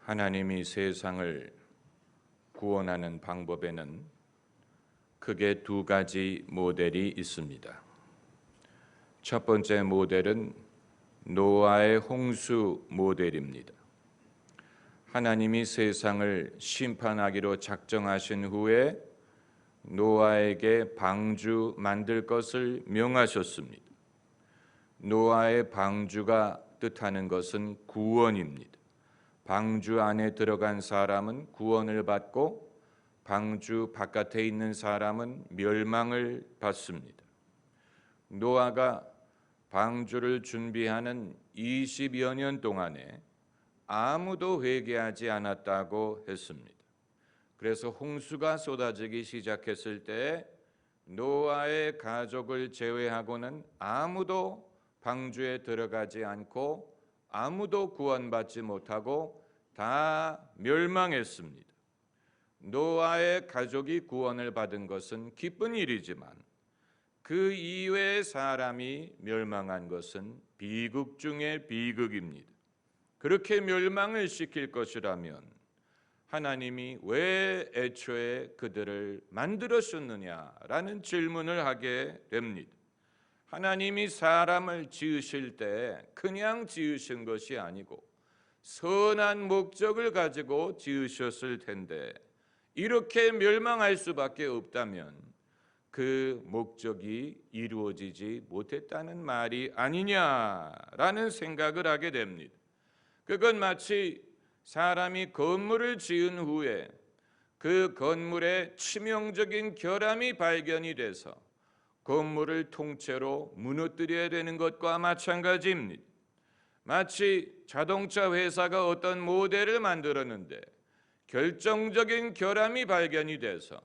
하나님이 세상을 구원하는 방법에는 크게 두 가지 모델이 있습니다. 첫 번째 모델은 노아의 홍수 모델입니다. 하나님이 세상을 심판하기로 작정하신 후에 노아에게 방주 만들 것을 명하셨습니다. 노아의 방주가 뜻하는 것은 구원입니다. 방주 안에 들어간 사람은 구원을 받고 방주 바깥에 있는 사람은 멸망을 받습니다. 노아가 방주를 준비하는 20여 년 동안에 아무도 회개하지 않았다고 했습니다. 그래서 홍수가 쏟아지기 시작했을 때 노아의 가족을 제외하고는 아무도 방주에 들어가지 않고 아무도 구원받지 못하고 다 멸망했습니다. 노아의 가족이 구원을 받은 것은 기쁜 일이지만 그 이외의 사람이 멸망한 것은 비극 중의 비극입니다. 그렇게 멸망을 시킬 것이라면 하나님이 왜 애초에 그들을 만들었느냐라는 질문을 하게 됩니다. 하나님이 사람을 지으실 때 그냥 지으신 것이 아니고 선한 목적을 가지고 지으셨을 텐데 이렇게 멸망할 수밖에 없다면 그 목적이 이루어지지 못했다는 말이 아니냐라는 생각을 하게 됩니다. 그건 마치 사람이 건물을 지은 후에 그 건물에 치명적인 결함이 발견이 돼서 건물을 통째로 무너뜨려야 되는 것과 마찬가지입니다. 마치 자동차 회사가 어떤 모델을 만들었는데 결정적인 결함이 발견이 돼서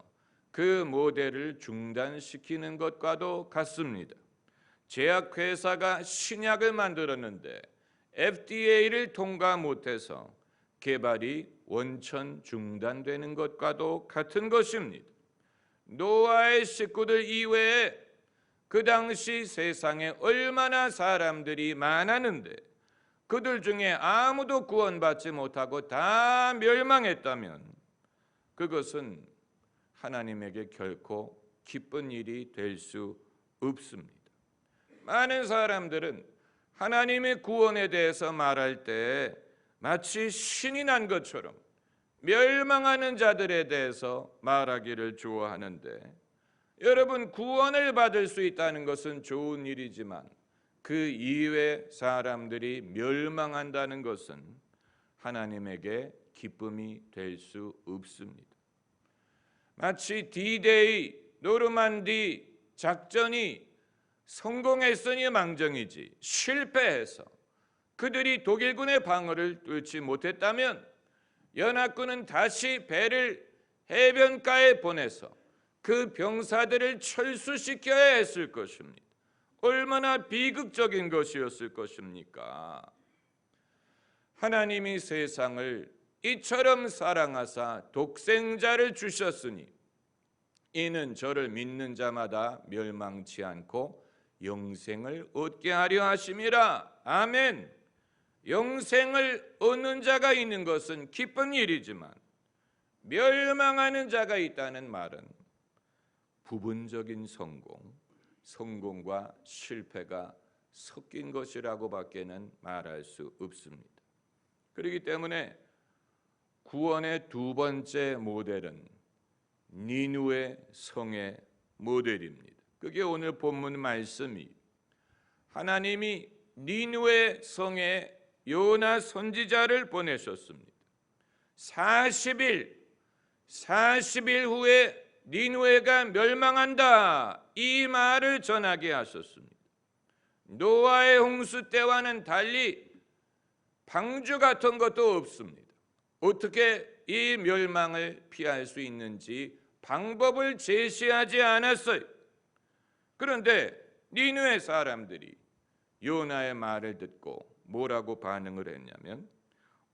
그 모델을 중단시키는 것과도 같습니다. 제약회사가 신약을 만들었는데 FDA를 통과 못해서 개발이 원천 중단되는 것과도 같은 것입니다. 노아의 식구들 이외에 그 당시 세상에 얼마나 사람들이 많았는데 그들 중에 아무도 구원받지 못하고 다 멸망했다면 그것은 하나님에게 결코 기쁜 일이 될 수 없습니다. 많은 사람들은 하나님의 구원에 대해서 말할 때 마치 신이 난 것처럼 멸망하는 자들에 대해서 말하기를 좋아하는데 여러분, 구원을 받을 수 있다는 것은 좋은 일이지만 그 이외 사람들이 멸망한다는 것은 하나님에게 기쁨이 될 수 없습니다. 마치 D-Day, 노르만디 작전이 성공했으니 망정이지 실패해서 그들이 독일군의 방어를 뚫지 못했다면 연합군은 다시 배를 해변가에 보내서 그 병사들을 철수시켜야 했을 것입니다. 얼마나 비극적인 것이었을 것입니까? 하나님이 세상을 이처럼 사랑하사 독생자를 주셨으니 이는 저를 믿는 자마다 멸망치 않고 영생을 얻게 하려 하심이라. 아멘. 영생을 얻는 자가 있는 것은 기쁜 일이지만 멸망하는 자가 있다는 말은 부분적인 성공과 실패가 섞인 것이라고 밖에는 말할 수 없습니다. 그렇기 때문에 구원의 두 번째 모델은 니느웨 성의 모델입니다. 그게 오늘 본문 말씀이 하나님이 니느웨 성에 요나 선지자를 보내셨습니다. 40일 후에 니느웨가 멸망한다 이 말을 전하게 하셨습니다. 노아의 홍수 때와는 달리 방주 같은 것도 없습니다. 어떻게 이 멸망을 피할 수 있는지 방법을 제시하지 않았어요. 그런데 니느웨 사람들이 요나의 말을 듣고 뭐라고 반응을 했냐면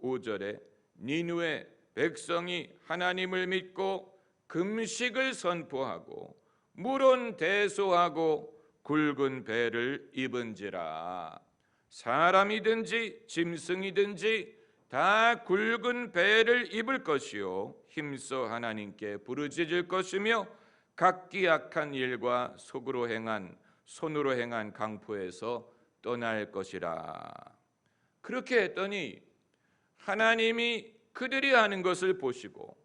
5절에 니느웨 백성이 하나님을 믿고 금식을 선포하고 물은 대소하고 굵은 배를 입은지라. 사람이든지 짐승이든지 다 굵은 배를 입을 것이요 힘써 하나님께 부르짖을 것이며 각기 악한 일과 손으로 행한 강포에서 떠날 것이라. 그렇게 했더니 하나님이 그들이 하는 것을 보시고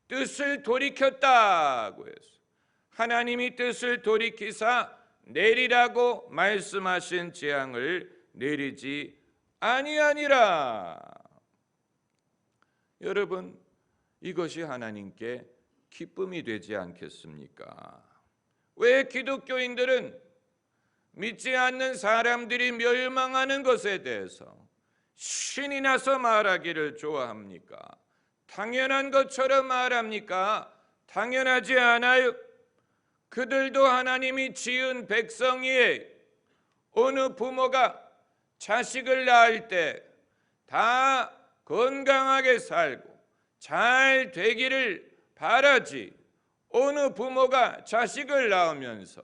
뜻을 돌이켰다고 해서 하나님이 뜻을 돌이키사 내리라고 말씀하신 재앙을 내리지 아니하니라. 여러분, 이것이 하나님께 기쁨이 되지 않겠습니까? 왜 기독교인들은 믿지 않는 사람들이 멸망하는 것에 대해서 신이 나서 말하기를 좋아합니까? 당연한 것처럼 말합니까? 당연하지 않아요. 그들도 하나님이 지은 백성이에요. 어느 부모가 자식을 낳을 때 다 건강하게 살고 잘 되기를 바라지, 어느 부모가 자식을 낳으면서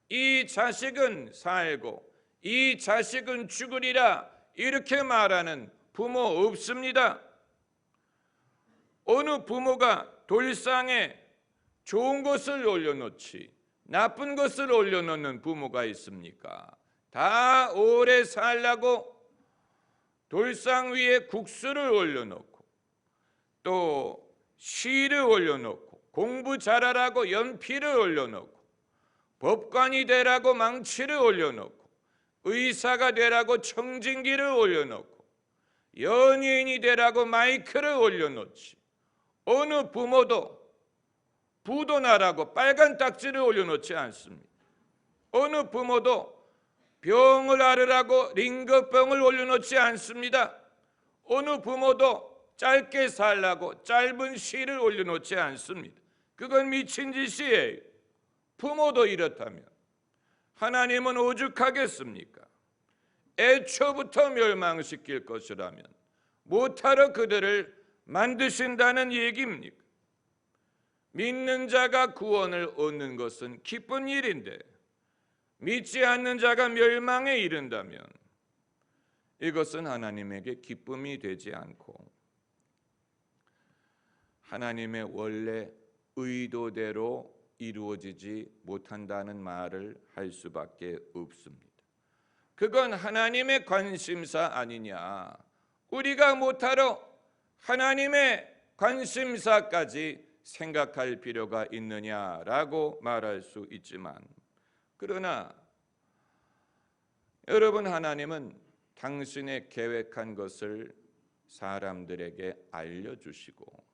이 자식은 살고 이 자식은 죽으리라 이렇게 말하는 부모 없습니다. 어느 부모가 돌상에 좋은 것을 올려놓지 나쁜 것을 올려놓는 부모가 있습니까? 다 오래 살라고 돌상 위에 국수를 올려놓고 또 시를 올려놓고 공부 잘하라고 연필을 올려놓고 법관이 되라고 망치를 올려놓고 의사가 되라고 청진기를 올려놓고 연예인이 되라고 마이크를 올려놓지, 어느 부모도 부도 나라고 빨간 딱지를 올려놓지 않습니다. 어느 부모도 병을 앓으라고 링거병을 올려놓지 않습니다. 어느 부모도 짧게 살라고 짧은 시를 올려놓지 않습니다. 그건 미친 짓이에요. 부모도 이렇다면 하나님은 오죽하겠습니까? 애초부터 멸망시킬 것이라면 못하러 그들을 만드신다는 얘기입니까? 믿는 자가 구원을 얻는 것은 기쁜 일인데 믿지 않는 자가 멸망에 이른다면 이것은 하나님에게 기쁨이 되지 않고 하나님의 원래 의도대로 이루어지지 못한다는 말을 할 수밖에 없습니다. 그건 하나님의 관심사 아니냐, 우리가 못하러 하나님의 관심사까지 생각할 필요가 있느냐라고 말할 수 있지만, 그러나 여러분, 하나님은 당신의 계획한 것을 사람들에게 알려주시고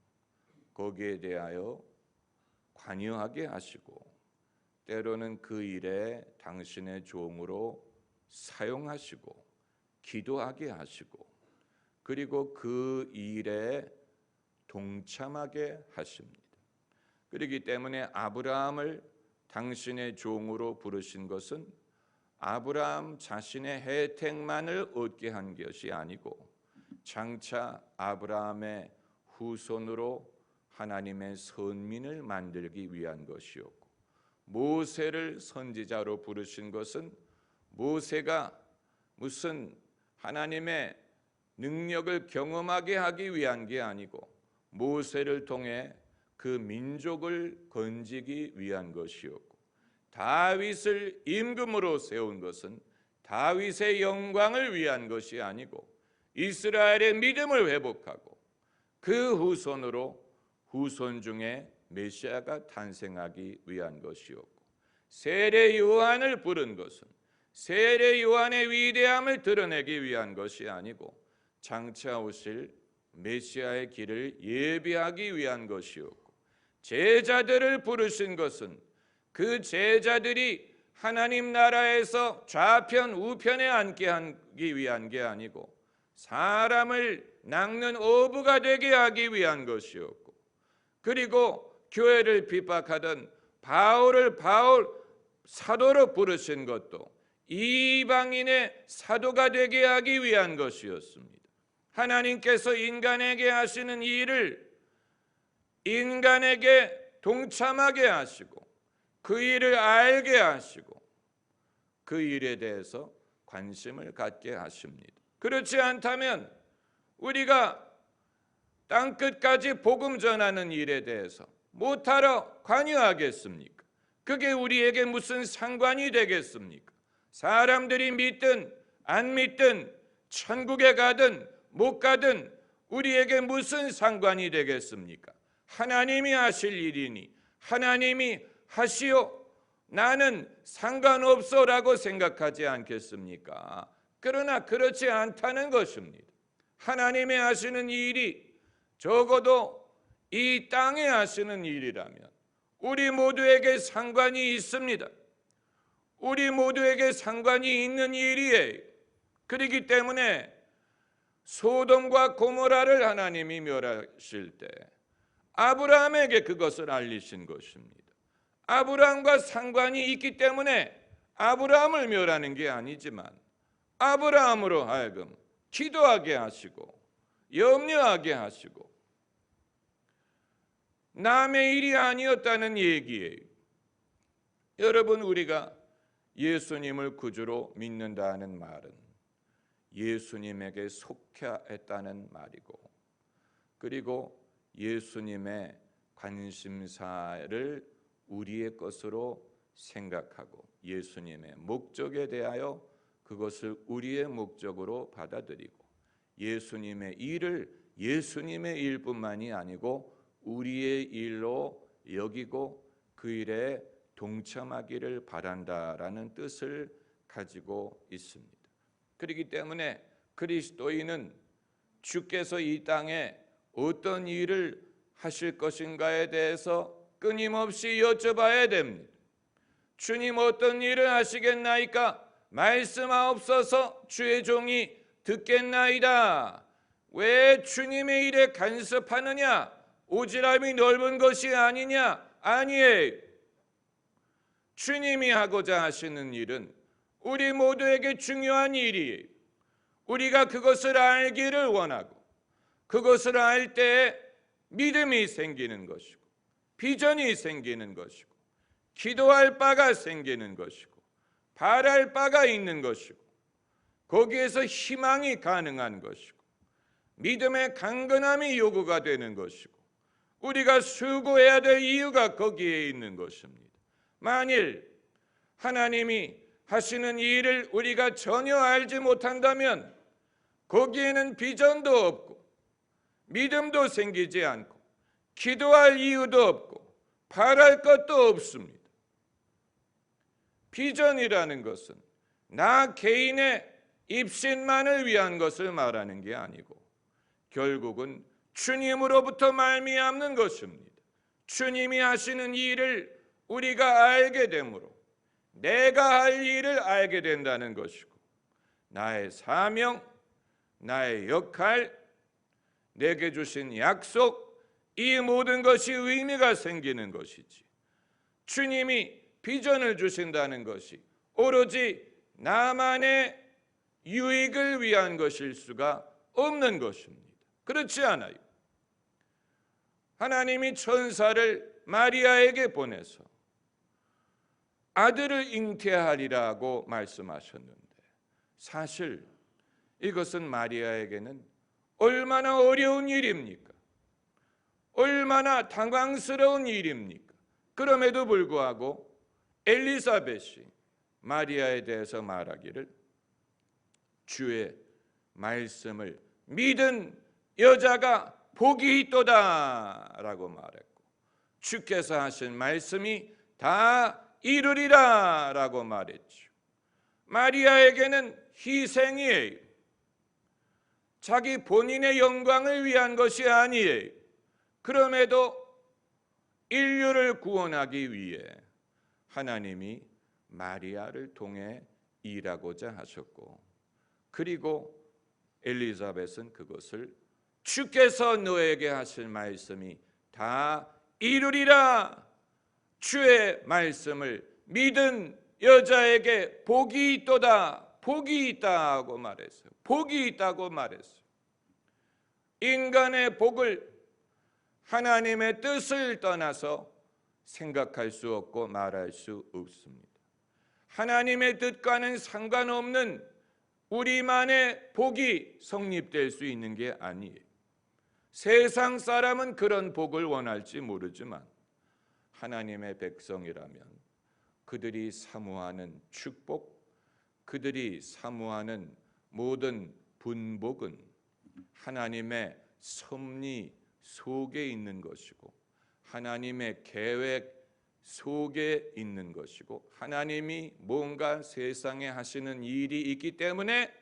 거기에 대하여 관여하게 하시고 때로는 그 일에 당신의 종으로 사용하시고 기도하게 하시고 그리고 그 일에 동참하게 하십니다. 그렇기 때문에 아브라함을 당신의 종으로 부르신 것은 아브라함 자신의 혜택만을 얻게 한 것이 아니고 장차 아브라함의 후손으로 하나님의 선민을 만들기 위한 것이었고, 모세를 선지자로 부르신 것은 모세가 무슨 하나님의 능력을 경험하게 하기 위한 게 아니고 모세를 통해 그 민족을 건지기 위한 것이었고, 다윗을 임금으로 세운 것은 다윗의 영광을 위한 것이 아니고 이스라엘의 믿음을 회복하고 그 후손 중에 메시아가 탄생하기 위한 것이었고, 세례 요한을 부른 것은 세례 요한의 위대함을 드러내기 위한 것이 아니고 장차 오실 메시아의 길을 예비하기 위한 것이었고, 제자들을 부르신 것은 그 제자들이 하나님 나라에서 좌편 우편에 앉게 하기 위한 게 아니고 사람을 낚는 어부가 되게 하기 위한 것이었고, 그리고 교회를 핍박하던 바울을 바울 사도로 부르신 것도 이방인의 사도가 되게 하기 위한 것이었습니다. 하나님께서 인간에게 하시는 일을 인간에게 동참하게 하시고 그 일을 알게 하시고 그 일에 대해서 관심을 갖게 하십니다. 그렇지 않다면 우리가 땅끝까지 복음 전하는 일에 대해서 못하러 관여하겠습니까? 그게 우리에게 무슨 상관이 되겠습니까? 사람들이 믿든 안 믿든 천국에 가든 못 가든 우리에게 무슨 상관이 되겠습니까? 하나님이 하실 일이니 하나님이 하시오, 나는 상관없어라고 생각하지 않겠습니까? 그러나 그렇지 않다는 것입니다. 하나님이 하시는 일이 적어도 이 땅에 하시는 일이라면 우리 모두에게 상관이 있습니다. 우리 모두에게 상관이 있는 일이에요. 그렇기 때문에 소돔과 고모라를 하나님이 멸하실 때 아브라함에게 그것을 알리신 것입니다. 아브라함과 상관이 있기 때문에 아브라함을 멸하는 게 아니지만 아브라함으로 하여금 기도하게 하시고 염려하게 하시고 남의 일이 아니었다는 얘기예요. 여러분, 우리가 예수님을 구주로 믿는다는 말은 예수님에게 속해야 했다는 말이고, 그리고 예수님의 관심사를 우리의 것으로 생각하고 예수님의 목적에 대하여 그것을 우리의 목적으로 받아들이고 예수님의 일을 예수님의 일뿐만이 아니고 우리의 일로 여기고 그 일에 동참하기를 바란다라는 뜻을 가지고 있습니다. 그렇기 때문에 그리스도인은 주께서 이 땅에 어떤 일을 하실 것인가에 대해서 끊임없이 여쭤봐야 됩니다. 주님, 어떤 일을 하시겠나이까? 말씀하옵소서. 주의 종이 듣겠나이다. 왜 주님의 일에 간섭하느냐? 오지랖이 넓은 것이 아니냐? 아니에요. 주님이 하고자 하시는 일은 우리 모두에게 중요한 일이에요. 우리가 그것을 알기를 원하고 그것을 알 때 믿음이 생기는 것이고 비전이 생기는 것이고 기도할 바가 생기는 것이고 바랄 바가 있는 것이고 거기에서 희망이 가능한 것이고 믿음의 강건함이 요구가 되는 것이고 우리가 수고해야 될 이유가 거기에 있는 것입니다. 만일 하나님이 하시는 일을 우리가 전혀 알지 못한다면 거기에는 비전도 없고 믿음도 생기지 않고 기도할 이유도 없고 바랄 것도 없습니다. 비전이라는 것은 나 개인의 입신만을 위한 것을 말하는 게 아니고 결국은 주님으로부터 말미암는 것입니다. 주님이 하시는 일을 우리가 알게 되므로 내가 할 일을 알게 된다는 것이고 나의 사명, 나의 역할, 내게 주신 약속, 이 모든 것이 의미가 생기는 것이지 주님이 비전을 주신다는 것이 오로지 나만의 유익을 위한 것일 수가 없는 것입니다. 그렇지 않아요. 하나님이 천사를 마리아에게 보내서 아들을 잉태하리라고 말씀하셨는데 사실 이것은 마리아에게는 얼마나 어려운 일입니까? 얼마나 당황스러운 일입니까? 그럼에도 불구하고 엘리사벳이 마리아에 대해서 말하기를 주의 말씀을 믿은 여자가 복이 있도다 라고 말했고 주께서 하신 말씀이 다 이루리라 라고 말했죠. 마리아에게는 희생이에요. 자기 본인의 영광을 위한 것이 아니에요. 그럼에도 인류를 구원하기 위해 하나님이 마리아를 통해 일하고자 하셨고 그리고 엘리사벳은 그것을 주께서 너에게 하실 말씀이 다 이루리라, 주의 말씀을 믿은 여자에게 복이 있도다, 복이 있다고 말했어요. 복이 있다고 말했어요. 인간의 복을 하나님의 뜻을 떠나서 생각할 수 없고 말할 수 없습니다. 하나님의 뜻과는 상관없는 우리만의 복이 성립될 수 있는 게 아니에요. 세상 사람은 그런 복을 원할지 모르지만 하나님의 백성이라면 그들이 사모하는 축복, 그들이 사모하는 모든 분복은 하나님의 섭리 속에 있는 것이고 하나님의 계획 속에 있는 것이고 하나님이 뭔가 세상에 하시는 일이 있기 때문에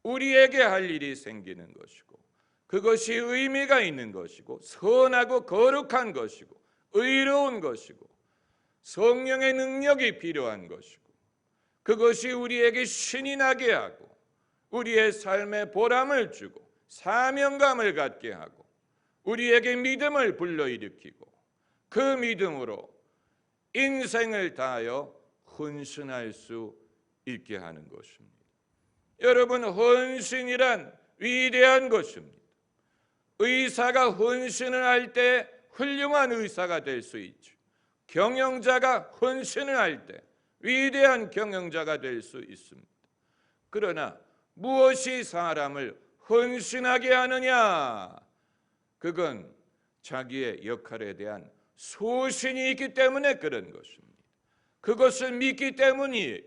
우리에게 할 일이 생기는 것이고 그것이 의미가 있는 것이고 선하고 거룩한 것이고 의로운 것이고 성령의 능력이 필요한 것이고 그것이 우리에게 신이 나게 하고 우리의 삶에 보람을 주고 사명감을 갖게 하고 우리에게 믿음을 불러일으키고 그 믿음으로 인생을 다하여 헌신할 수 있게 하는 것입니다. 여러분, 헌신이란 위대한 것입니다. 의사가 헌신을 할 때 훌륭한 의사가 될 수 있죠. 경영자가 헌신을 할 때 위대한 경영자가 될 수 있습니다. 그러나 무엇이 사람을 헌신하게 하느냐? 그건 자기의 역할에 대한 소신이 있기 때문에 그런 것입니다. 그것을 믿기 때문이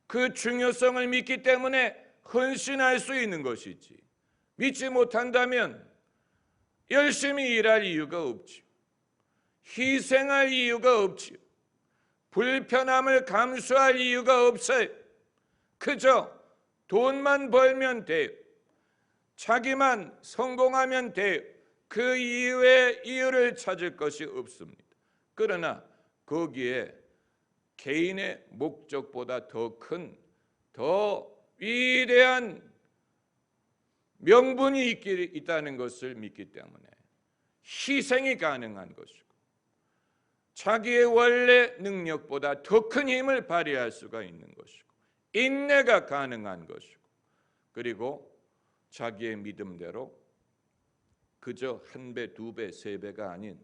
그 중요성을 믿기 때문에 헌신할 수 있는 것이지 믿지 못한다면 열심히 일할 이유가 없지요. 희생할 이유가 없지요. 불편함을 감수할 이유가 없어요. 그저 돈만 벌면 돼요. 자기만 성공하면 돼요. 그 이외의 이유를 찾을 것이 없습니다. 그러나 거기에 개인의 목적보다 더 큰, 더 위대한 명분이 있다는 것을 믿기 때문에 희생이 가능한 것이고 자기의 원래 능력보다 더 큰 힘을 발휘할 수가 있는 것이고 인내가 가능한 것이고 그리고 자기의 믿음대로 그저 1배, 2배, 3배가 아닌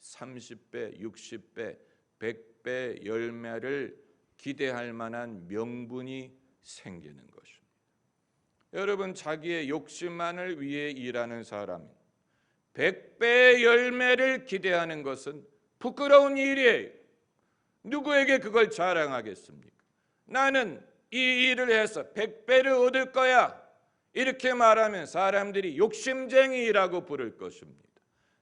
30배, 60배, 100배 열매를 기대할 만한 명분이 생기는 것입니다. 여러분, 자기의 욕심만을 위해 일하는 사람 100배의 열매를 기대하는 것은 부끄러운 일이에요. 누구에게 그걸 자랑하겠습니까? 나는 이 일을 해서 100배를 얻을 거야. 이렇게 말하면 사람들이 욕심쟁이라고 부를 것입니다.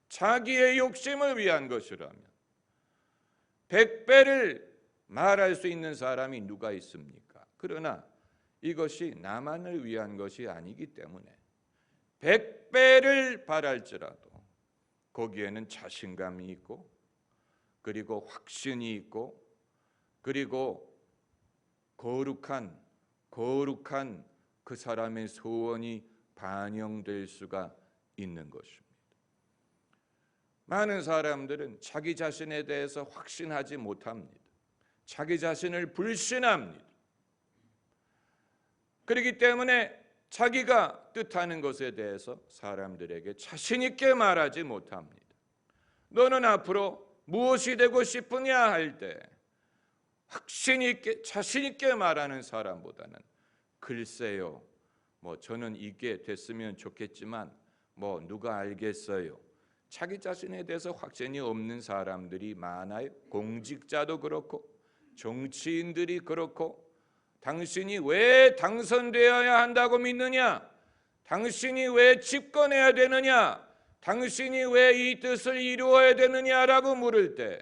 자기의 욕심을 위한 것이라면 100배를 말할 수 있는 사람이 누가 있습니까? 그러나 이것이 나만을 위한 것이 아니기 때문에 100배를 바랄지라도 거기에는 자신감이 있고 그리고 확신이 있고 그리고 거룩한 그 사람의 소원이 반영될 수가 있는 것입니다. 많은 사람들은 자기 자신에 대해서 확신하지 못합니다. 자기 자신을 불신합니다. 그렇기 때문에 자기가 뜻하는 것에 대해서 사람들에게 자신 있게 말하지 못합니다. 너는 앞으로 무엇이 되고 싶으냐 할 때 확신 있게 자신 있게 말하는 사람보다는 글쎄요, 저는 이게 됐으면 좋겠지만 누가 알겠어요. 자기 자신에 대해서 확신이 없는 사람들이 많아요. 공직자도 그렇고 정치인들이 그렇고 당신이 왜 당선되어야 한다고 믿느냐? 당신이 왜 집권해야 되느냐? 당신이 왜 이 뜻을 이루어야 되느냐라고 물을 때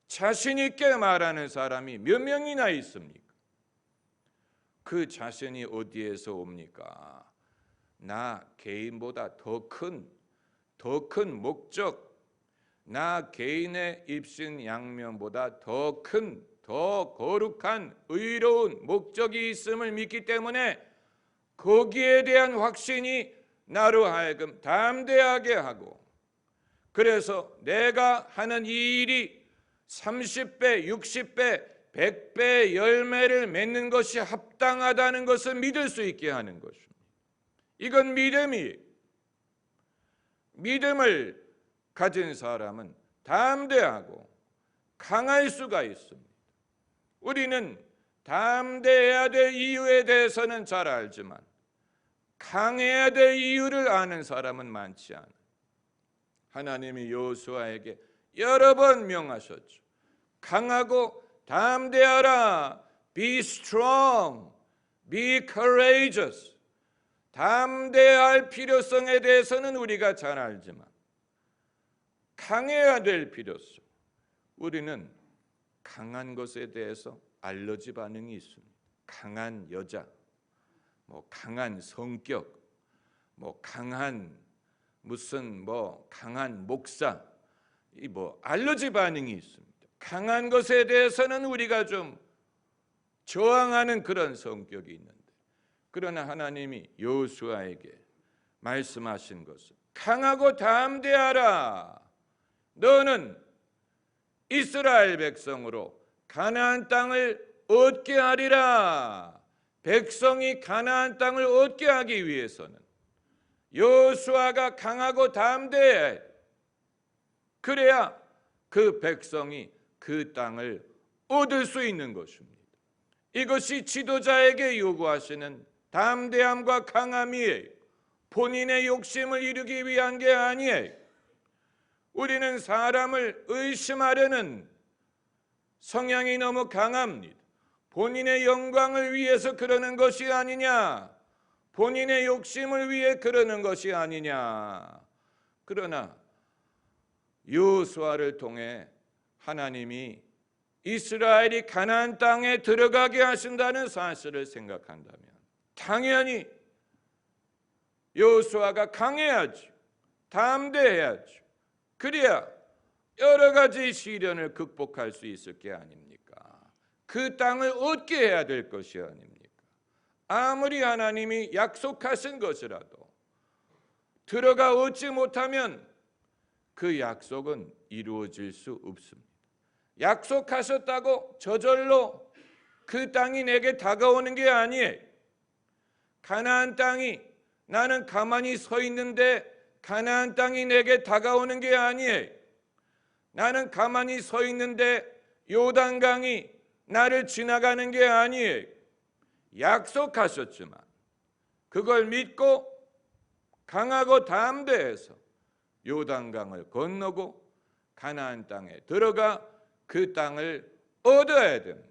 자신 있게 말하는 사람이 몇 명이나 있습니까? 그 자신이 어디에서 옵니까? 나 개인보다 더 큰 목적, 나 개인의 입신양명보다 더 큰, 더 거룩한 의로운 목적이 있음을 믿기 때문에 거기에 대한 확신이 나로 하여금 담대하게 하고 그래서 내가 하는 이 일이 30배, 60배, 100배의 열매를 맺는 것이 합당하다는 것을 믿을 수 있게 하는 것입니다. 이건 믿음을 가진 사람은 담대하고 강할 수가 있습니다. 우리는 담대해야 될 이유에 대해서는 잘 알지만 강해야 될 이유를 아는 사람은 많지 않아. 하나님이 여호수아에게 여러 번 명하셨죠. 강하고 담대하라. Be strong. Be courageous. 담대할 필요성에 대해서는 우리가 잘 알지만 강해야 될 필요성. 우리는 강한 것에 대해서 알러지 반응이 있습니다. 강한 여자, 강한 성격, 강한 무슨 강한 목사, 알러지 반응이 있습니다. 강한 것에 대해서는 우리가 좀 저항하는 그런 성격이 있는데, 그러나 하나님이 여호수아에게 말씀하신 것은 강하고 담대하라. 너는 이스라엘 백성으로 가나안 땅을 얻게 하리라. 백성이 가나안 땅을 얻게 하기 위해서는 여호수아가 강하고 담대해. 그래야 그 백성이 그 땅을 얻을 수 있는 것입니다. 이것이 지도자에게 요구하시는 담대함과 강함이에요. 본인의 욕심을 이루기 위한 게 아니에요. 우리는 사람을 의심하려는 성향이 너무 강합니다. 본인의 영광을 위해서 그러는 것이 아니냐, 본인의 욕심을 위해 그러는 것이 아니냐. 그러나 여호수아를 통해 하나님이 이스라엘이 가나안 땅에 들어가게 하신다는 사실을 생각한다면 당연히 여호수아가 강해야죠. 담대해야죠. 그래야 여러 가지 시련을 극복할 수 있을 게 아닙니까? 그 땅을 얻게 해야 될 것이 아닙니까? 아무리 하나님이 약속하신 것이라도 들어가 얻지 못하면 그 약속은 이루어질 수 없습니다. 약속하셨다고 저절로 그 땅이 내게 다가오는 게 아니에요. 가나안 땅이, 나는 가만히 서 있는데 가나안 땅이 내게 다가오는 게 아니에요. 나는 가만히 서 있는데 요단강이 나를 지나가는 게 아니에요. 약속하셨지만 그걸 믿고 강하고 담대해서 요단강을 건너고 가나안 땅에 들어가 그 땅을 얻어야 됩니다.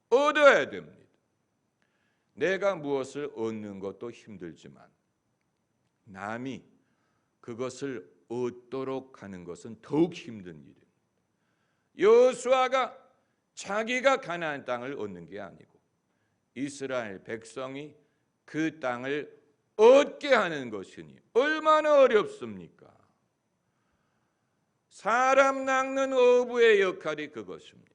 얻어야 됩니다. 내가 무엇을 얻는 것도 힘들지만 남이 그것을 얻도록 하는 것은 더욱 힘든 일입니다. 여호수아가 자기가 가나안 땅을 얻는 게 아니고 이스라엘 백성이 그 땅을 얻게 하는 것이니 얼마나 어렵습니까? 사람 낚는 어부의 역할이 그것입니다.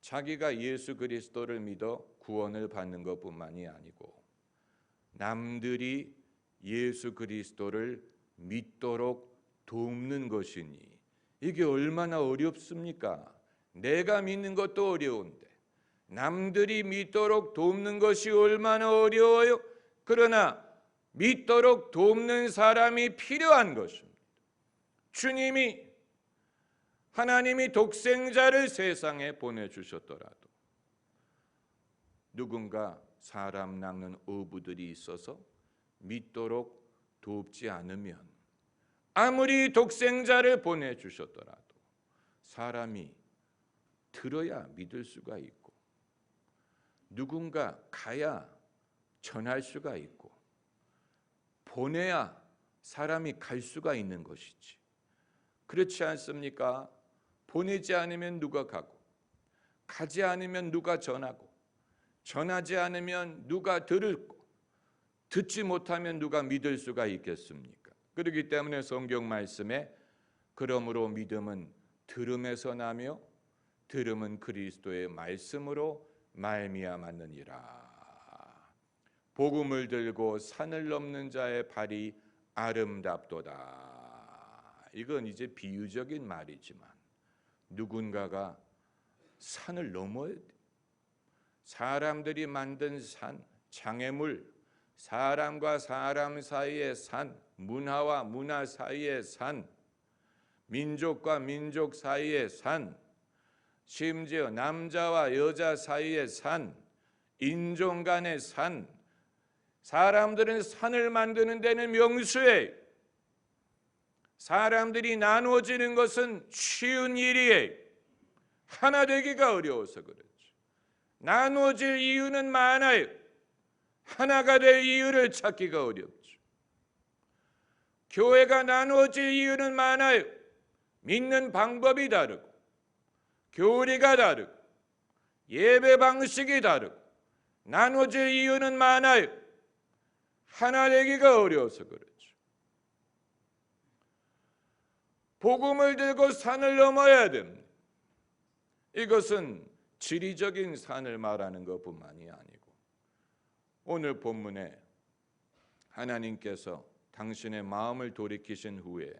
자기가 예수 그리스도를 믿어 구원을 받는 것뿐만이 아니고 남들이 예수 그리스도를 믿도록 돕는 것이니 이게 얼마나 어렵습니까? 내가 믿는 것도 어려운데 남들이 믿도록 돕는 것이 얼마나 어려워요? 그러나 믿도록 돕는 사람이 필요한 것입니다. 하나님이 독생자를 세상에 보내주셨더라도 누군가 사람 낚는 어부들이 있어서 믿도록 돕지 않으면 아무리 독생자를 보내주셨더라도 사람이 들어야 믿을 수가 있고 누군가 가야 전할 수가 있고 보내야 사람이 갈 수가 있는 것이지. 그렇지 않습니까? 보내지 않으면 누가 가고 가지 않으면 누가 전하고 전하지 않으면 누가 들을고 듣지 못하면 누가 믿을 수가 있겠습니까? 그렇기 때문에 성경 말씀에 그러므로 믿음은 들음에서 나며 들음은 그리스도의 말씀으로 말미암았느니라. 복음을 들고 산을 넘는 자의 발이 아름답도다. 이건 이제 비유적인 말이지만 누군가가 산을 넘어야 돼. 사람들이 만든 산, 장애물, 사람과 사람 사이의 산, 문화와 문화 사이의 산, 민족과 민족 사이의 산, 심지어 남자와 여자 사이의 산, 인종 간의 산, 사람들은 산을 만드는 데는 명수예요. 사람들이 나누어지는 것은 쉬운 일이에요. 하나 되기가 어려워서 그렇죠. 나누어질 이유는 많아요. 하나가 될 이유를 찾기가 어렵죠. 교회가 나누어질 이유는 많아요. 믿는 방법이 다르고, 교리가 다르고, 예배 방식이 다르고, 나누어질 이유는 많아요. 하나 되기가 어려워서 그렇죠. 복음을 들고 산을 넘어야 됩니다. 이것은 지리적인 산을 말하는 것뿐만이 아니고, 오늘 본문에 하나님께서 당신의 마음을 돌이키신 후에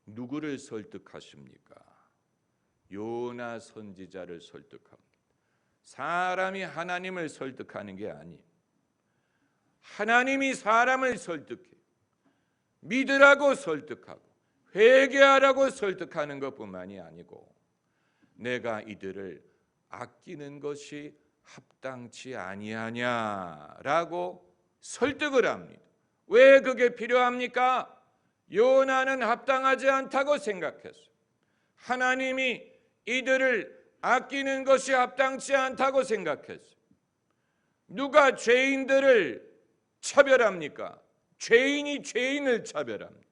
누구를 설득하십니까? 요나 선지자를 설득합니다. 사람이 하나님을 설득하는 게 아니에요. 하나님이 사람을 설득해 믿으라고 설득하고 회개하라고 설득하는 것뿐만이 아니고, 내가 이들을 아끼는 것이 합당치 아니하냐라고 설득을 합니다. 왜 그게 필요합니까? 요나는 합당하지 않다고 생각했어요. 하나님이 이들을 아끼는 것이 합당치 않다고 생각했어요. 누가 죄인들을 차별합니까? 죄인이 죄인을 차별합니다.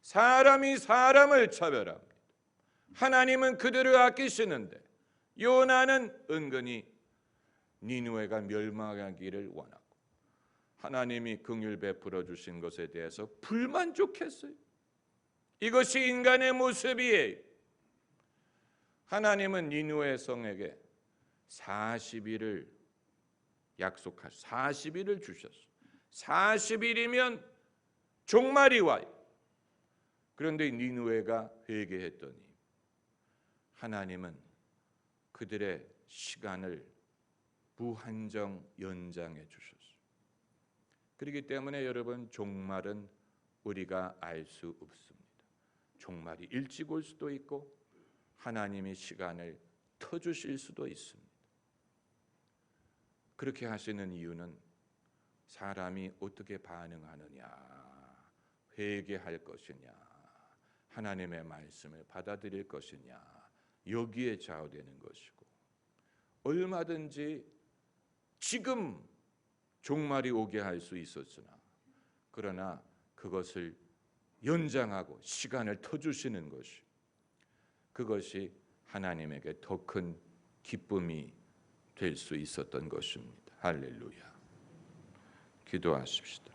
사람이 사람을 차별합니다. 하나님은 그들을 아끼시는데 요나는 은근히 니느웨가 멸망하기를 원하고 하나님이 긍휼 베풀어 주신 것에 대해서 불만족했어요. 이것이 인간의 모습이에요. 하나님은 니느웨 성에게 40일을 약속하셨어요. 40일을 주셨어요. 40일이면 종말이 와요. 그런데 니느웨가 회개했더니 하나님은 그들의 시간을 무한정 연장해 주셨어요. 그렇기 때문에 여러분, 종말은 우리가 알 수 없습니다. 종말이 일찍 올 수도 있고 하나님이 시간을 터주실 수도 있습니다. 그렇게 하시는 이유는 사람이 어떻게 반응하느냐, 회개할 것이냐, 하나님의 말씀을 받아들일 것이냐, 여기에 좌우되는 것이고, 얼마든지 지금 종말이 오게 할 수 있었으나 그러나 그것을 연장하고 시간을 터주시는 것이, 그것이 하나님에게 더 큰 기쁨이 될 수 있었던 것입니다. 할렐루야. 기도하십시다.